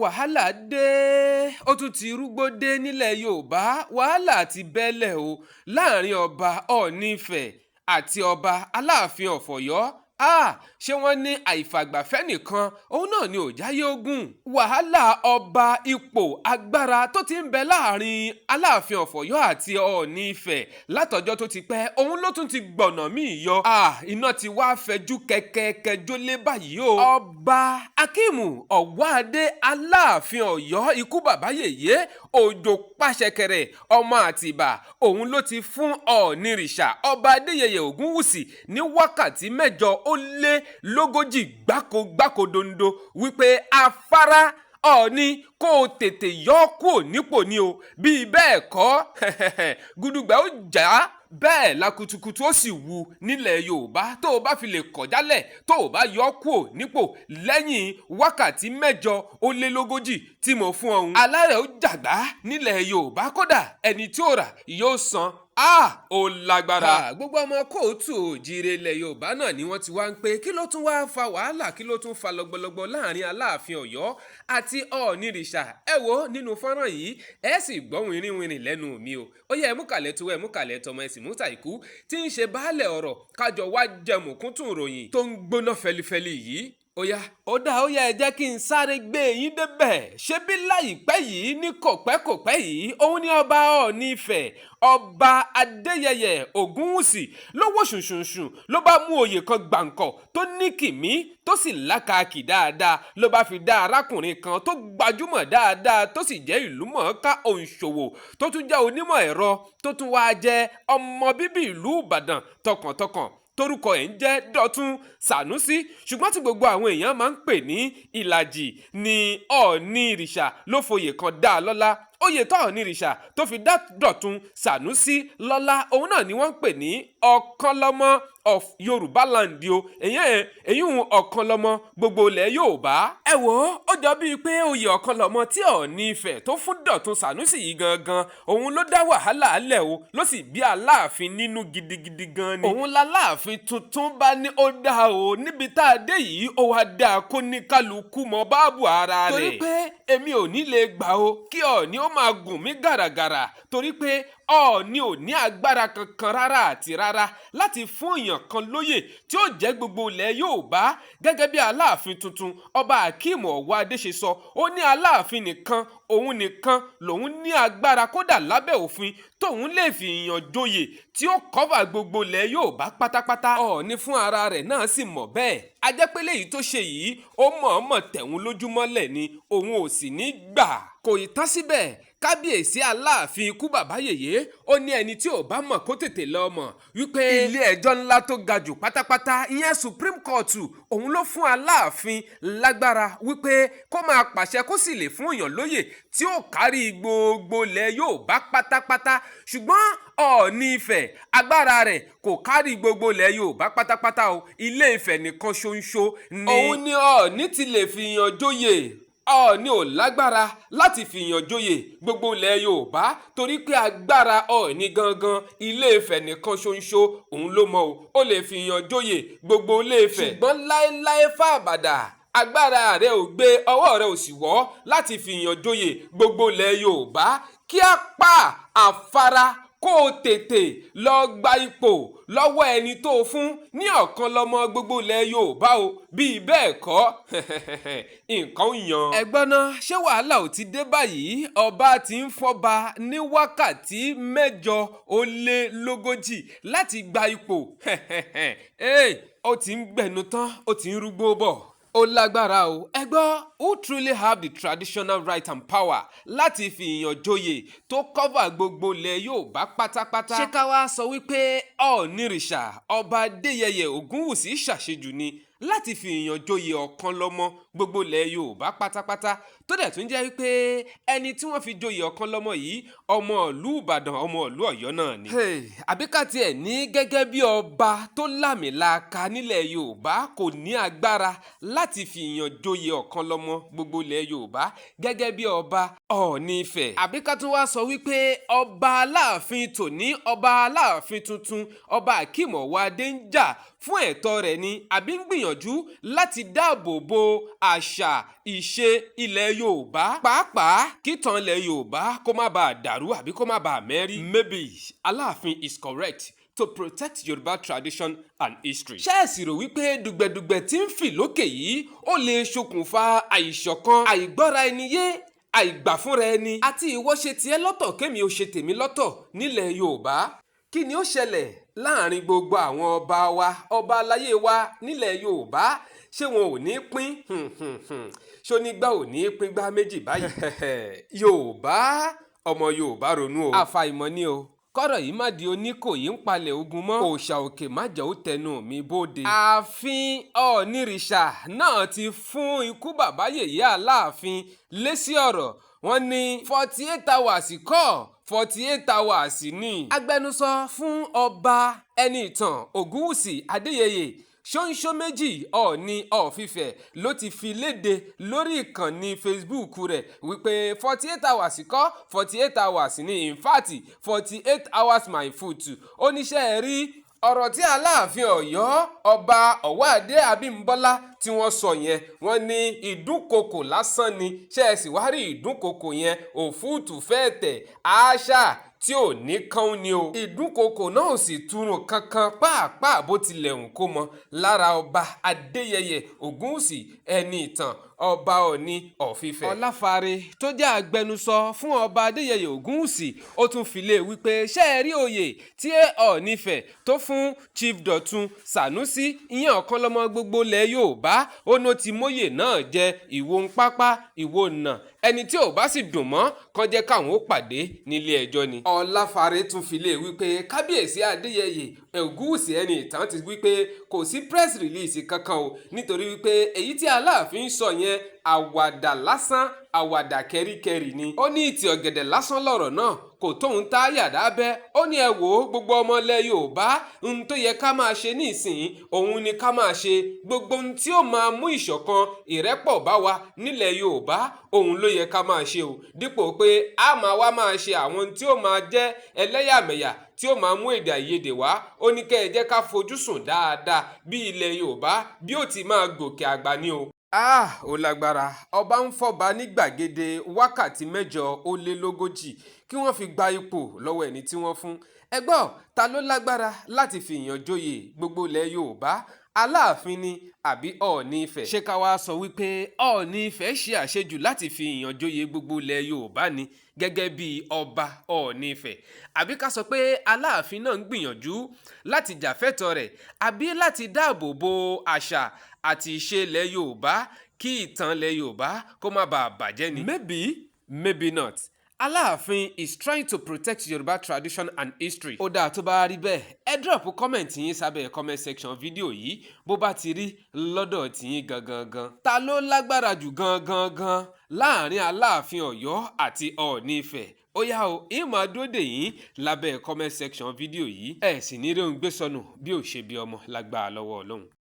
wàhálà dé ó tún ti rúgbó dé nílẹ̀ yorùbá. wàhálà ti bẹ́lẹ̀ o láàrin ọba Ọọ̀ni Ifẹ̀ àti ọba Alaafin of Oyo. ṣé wọ́n ní àìfàgbàfẹ́ nìkan òun náà ni ò jáyé ogun. wàhálà ọba ipò agbára tó ti ń bẹ láàrin Alaafin of Oyo àti Ọọ̀ni Ifẹ̀ látọjọ́ tó ti pẹ́ òun ló tún ti gbọ̀nà míì yọ. iná ti wá fẹjú kẹ̀kẹ́kẹ́ jólé báyìí o. ọba Akíìmù Ọ̀wáadé Alaafin Ọ̀yọ́ ikú bàbá yèyé òjò pàṣẹkẹrẹ ọmọ Àtìbà òun ló ti fún Ọ̀ọ̀nìrìṣà ọba Adéyẹyè Ògúnwùsì ní wákàtí 48 gbáko dondo wípé afárá Ọọ̀ni kó o tètè yọ kúrò nípò ni o, bí bẹ́ẹ̀ kọ́ gúdúgbà ó jà bẹ́ẹ̀ la kutukutu ó sì wù nílẹ̀ yorùbá tó o bá fi lè kọ̀ jálẹ̀ tó o bá yọ kúrò nípò lẹ́yìn wákàtí 48 tí mo fún ọ̀hún. alárẹ̀ ó jàgbá nílẹ̀ yorùbá, kódà ẹni tí ó rà yóò san. ó lágbára. gbogbo ọmọ kóòtù òjíire ilẹ̀ yorùbá náà ni wọ́n ti wá ń pé kí ló tún wáá fa wàhálà, kí ló tún fa lọ́gbọ́lọ́gbọ́ láàrin Aláàfin Ọ̀yọ́ àti Ọ̀ọ̀nìrìṣà. ẹ wo nínú fọ́nrán yìí ẹ sì gbọ́ wìnrìnwìnrìn lẹ́nu mi o. ó yẹ ẹmúkàlẹ̀ tó ẹmúkàlẹ̀ tọmọ ẹ̀sìn múta ìkú tí ń ṣe baálẹ̀ ọ̀rọ̀ kájọ wá jẹmùkúntùn ròyìn tó ń gbóná fẹlifẹli yìí. ó yá ẹ jẹ́ kí n sáré gbé yín débẹ̀. ṣebí láìpẹ́ yìí ní kòpẹ́kòpẹ́ yìí òun ni ọba Ọọ̀ni Ifẹ̀ ọba Adéyẹyè Ògúnwùsì ló wò ṣùnṣùnṣùn ló bá mú oyè kan gbàǹkọ̀ tó ní kìmí tó sì lákàkì dáadáa ló bá fi dá arákùnrin kan tó gbajúmọ̀ dáadáa tó sì jẹ́ ìlúmọ̀ọ́ká òǹṣòwò tó tún jẹ́ onímọ̀ ẹ̀rọ tó tún wá jẹ́ ọmọ bíbí ìlú Ìbàdàn tọkàntọkàn torúkọ ẹ̀ ń jẹ́ Dọ̀tun Sànúsí, ṣùgbọ́n tí gbogbo àwọn èèyàn máa ń pè ní Ìlàjì ni Ọ̀ọ̀nìrìṣà ló foyè kan dá a lọ́lá. oyè tó Ọ̀ọ̀nìrìṣà tó fi dá Dọ̀tun Sànúsí lọ́lá òun náà ni wọ́n ń pè ní Ọ̀kànlọ́mọ of Yoruba land o. èyí ń Ọ̀kànlọ́mọ gbogbo ilẹ̀ Yorùbá. ẹ wò ó jọ bíi pé oyè Ọ̀kànlọ́mọ tí Ọọ̀ni Ifẹ̀ tó fún Dọ̀tun Sànúsì yìí gangan òun ló dá wàhálà alẹ̀ o, ló sì bí Aláàfin nínú gidigidi gan ni. òun l'Aláàfin tuntun bá ní ó dá o, níbi tá a dé yìí ó wá dá kó ní kálukú mọ báàbù ara rẹ̀. torí pé èmi ò ní lè gbà o kí Ọọ̀ni ó máa gùn mí gàràgàrà, torí pé Ọọ̀ni ò ní agbára kankan rárá àti rárá láti fún èèyàn kan lóyè tí ó jẹ́ gbogbo ilẹ̀ Yorùbá. gẹ́gẹ́ bí Aláàfin tuntun ọba Akíìmù Ọ̀wáadé ṣe sọ, ó ní Aláàfin nìkan òun nìkan lòun ní agbára kódà lábẹ́ òfin tóun lè fi èèyàn joyè tí ó kọ́fà gbogbo ilẹ̀ Yorùbá pátápátá. Ọọ̀ni fún ara rẹ̀ náà sì mọ̀ bẹ́ẹ̀. ajẹ́pẹ́lẹ́ yìí tó ṣe yìí ó mọ̀ọ́mọ̀ tẹ̀wọ̀n lójúmọ́lẹ̀ ni òun ò sì ní gbà. kò ì tán síbẹ̀, kábíyèsí Aláàfin ikú bàbá yèyé ó ní ẹni tí ò bá mọ̀ kó tètè lọ mọ̀ wípé ilé ẹjọ́ ńlá tó ga jù pátápátá ìyẹn Supreme Court òun ló fún Aláàfin lágbára wípé kó máa pàṣẹ kó sì lè fún èèyàn lóyè tí ó kárí gbogbo ilẹ̀ Yorùbá pátápátá. ṣùgbọ́n Ọọ̀ni Ifẹ̀ agbára rẹ̀ kò kárí gbogbo ilẹ̀ Yorùbá pátápátá o, Ilé Ifẹ̀ nìkan ṣoṣo ni òun ni Ọọ̀ni ti lè fi yàn jóyè. Ọọ̀ni ò lágbára láti fìyàn joyè gbogbo ilẹ̀ Yorùbá torí pé agbára Ọọ̀ni gangan Ilé Ifẹ̀ nìkan ṣoṣo òun ló mọ̀ o, ó lè fìyàn joyè gbogbo Ilé Ifẹ̀. ṣùgbọ́n láéláé fàbàdà agbára rẹ̀ ò gbé, ọwọ́ rẹ̀ ò sì wọ́ láti fìyàn joyè gbogbo ilẹ̀ Yorùbá. kí á pa àfárá kó o tètè lọ gba ipò lọ́wọ́ ẹni tó fún ní Ọ̀kànlọ́mọ gbogbo ilẹ̀ Yorùbá o, bíi bẹ́ẹ̀ kọ́ nǹkan ń yan. ẹ̀gbọ́n náà ṣé wàhálà ò ti dé báyìí? ọba ti ń fọba ní wákàtí 48 láti gba ipò. ó ti ń gbẹnu tán, ó ti ń rúgbó bọ̀. ó lágbára o. ẹ gbọ́, who truly have the traditional right and power láti fi èèyàn joyè tó cover gbogbo ilẹ̀ Yorùbá pátápátá? ṣé ká wá sọ wípé Ọ̀ọ̀nìrìṣà ọba Adéyẹyè Ògúnwùsì ṣàṣejù ni láti fi èèyàn joyè Ọ̀kànlọ́mọ gbogbo ilẹ̀ Yorùbá pátápátá, tó dẹ̀ tún jẹ́ wípé ẹni tí wọ́n fi joyè Ọ̀kànlọ́mọ yìí ọmọ ìlú Ìbàdàn ọmọ ìlú Ọ̀yọ́ náà ni. àbí ká tiẹ̀ ní gẹ́gẹ́ bí ọba tó lámìlaka nílẹ̀ Yorùbá kò ní agbára láti fi èèyàn joyè Ọ̀kànlọ́mọ gbogbo ilẹ̀ Yorùbá gẹ́gẹ́ bí ọba Ọọ̀ni Ifẹ̀. àbí ká tún wá sọ wípé ọba Aláàfin tòní ọba Aláàfin tuntun ọba Akíìmù Ọ̀wáadé ń jà fún ẹ̀tọ́ rẹ̀ ni àbí ń gbìyànjú láti dáàbò bo àṣà ìṣe ilẹ̀ Yorùbá pàápàá kítan ilẹ̀ Yorùbá kó má bàa dàrú àbí kó má bàa mẹ́rí. Maybe Alaafin is correct to protect Yoruba tradition and history. ṣé ẹ sì rò wípé dùgbẹ̀dùgbẹ̀ tí ń fì lókè yìí ó lè ṣokùnfà àìṣọ̀kan, àìgbọ́ra ẹni yé, àìgbàfúnra ẹni àti ìwọ ṣe tiẹ̀ lọ́tọ̀ kémi ó ṣe tèmi lọ́tọ̀ nílẹ̀ Yorùbá? kí ni ó ṣẹlẹ̀ láàrin gbogbo àwọn ọba wa, ọba aláyé wa nílẹ̀ Yorùbá? ṣé wọn ò ní pín? ṣónígbà ò ní pín gbá méjì báyìí? Yorùbá, ọmọ Yorùbá ronú o. àfàìmọ̀ ni o kọ́rọ̀ yìí má di Oníkòyí ń palẹ̀ ogun mọ́. òòṣà òkè má jẹ́ ó tẹnu mi bóde. ààfin ọ̀nìrìṣà náà ti fún ikú bàbá yèyé Aláàfin lésì ọ̀rọ̀. wọ́n ní 48 hours kọ́ 48 hours ni. agbẹnusọ fún ọba Ẹniìtàn Ògúnwùsì Adéyẹyè ṣóńṣó méjì Ọọ̀ni of Ife ló ti fi léde lórí ìkànnì Facebook rẹ̀ wípé 48 hours kọ́ 48 hours ni, in fact 48 hours my foot. oníṣẹ́ rí ọ̀rọ̀ tí Aláàfin Ọ̀yọ́ ọba Ọ̀wádé Abímbọ́lá tí wọ́n sọ yẹn, wọ́n ní ìdúnkokò lásán ni. ṣé ẹ sì wá rí ìdúnkokò yẹn òfúùtù fẹ́ẹ̀ tẹ̀ àṣà tí ò ní kán ni o. ìdúnkokò náà ò sì túrun kankan pàápàá bó tilẹ̀ hùn kó mọ lára ọba Adéyẹyè Ògúnwùsì Ẹniìtàn ọba Ọọ̀ni of Ife. Ọláfare tó jẹ́ agbẹnusọ fún ọba Adéyẹyè Ògúnwùsì ó tún fi lé wípé ṣé ẹ rí oyè tí Ọọ̀ni Ifẹ̀ tó fún Chief Dọ̀tun Sànúsí, ìyẹn ọ̀kan lọ́mọ gbogbo ilẹ̀ Yorùbá, ó ní ó ti móyè náà jẹ ìwo ń pápá ìwo nà. ẹni tí ò bá sì dùn mọ́ kàn jẹ́ káwọn ó pàdé nílé ẹjọ́ ni. Ọláfare tún fi lé wípé kábíyèsí Adéyẹyè Ògúnwùsì Ẹniìtàn ti wípé kò sí press release kankan o, nítorí wípé èyí tí Aláàfin sọ yẹn àwàdà lásán, àwàdà kẹ́ríkẹ́rì ni. ó ní ìtì ọ̀gẹ̀dẹ̀ lásán lọ̀rọ̀ náà, kò tóun tá yàdá bẹ́. ó ní ẹ wò ó gbogbo ọmọ ilẹ̀ Yorùbá, ohun tó yẹ ká máa ṣe nísìnyí òun ni ká máa ṣe. gbogbo ohun tí ó máa mú ìṣọ̀kan ìrẹ́pọ̀ bá wa nílẹ̀ Yorùbá òun ló yẹ ká máa ṣe o, dípò pé a máa ṣe àwọn tí ó máa jẹ́ ẹlẹ́yàmẹ̀yà tí ó máa mú èdè àìyedè wá. ó ní kẹ́ ẹ jẹ́ ká fojú sùn dáadáa bí ilẹ̀ Yorùbá bí ó ti máa gòkè àgbà ni o. ó lágbára. ọba ń fọba ní gbàgede wákàtí 440 kí wọ́n fi gba ipò lọ́wọ́ ẹni tí wọ́n fún. ẹ gbọ́, ta ló lágbára láti fi ìyàn joyè gbogbo ilẹ̀ Yorùbá? Aláàfin ni àbí Ọọ̀ni Ifẹ̀? ṣé ká wá sọ wípé Ọọ̀ni Ifẹ̀ ṣe àṣejù láti fi ìyàn joyè gbogbo ilẹ̀ Yorùbá ni gẹ́gẹ́ bí ọba Ọọ̀ni Ifẹ̀? àbí ká sọ pé Aláàfin náà ń gbìyànjú láti jàfẹ́tọ̀ọ́ rẹ̀ àbí láti dáàbò bo àṣà àti ìṣe ilẹ̀ Yorùbá kí ìtàn ilẹ̀ Yorùbá kó má bàa bàjẹ́ ni? Maybe not. Alaafin is trying to protect Yoruba tradition and history. ó dáa tó bá rí bẹ́ẹ̀ ẹ drop comment yín sábẹ́ comment section fídíò yìí bó bá ti rí lọ́dọ̀ tiyín gangan. ta ló lágbára jù gangan láàrin Aláàfin Ọ̀yọ́ àti Ọọ̀ni Ifẹ̀? ó yá o, ìmọ̀ àdóde yín lábẹ́ comment section fídíò yìí. ẹ sì ní rí ohun gbé sọnù bí ò ṣe bí ọmọ lágbára lọ́wọ́ Ọlọ́run.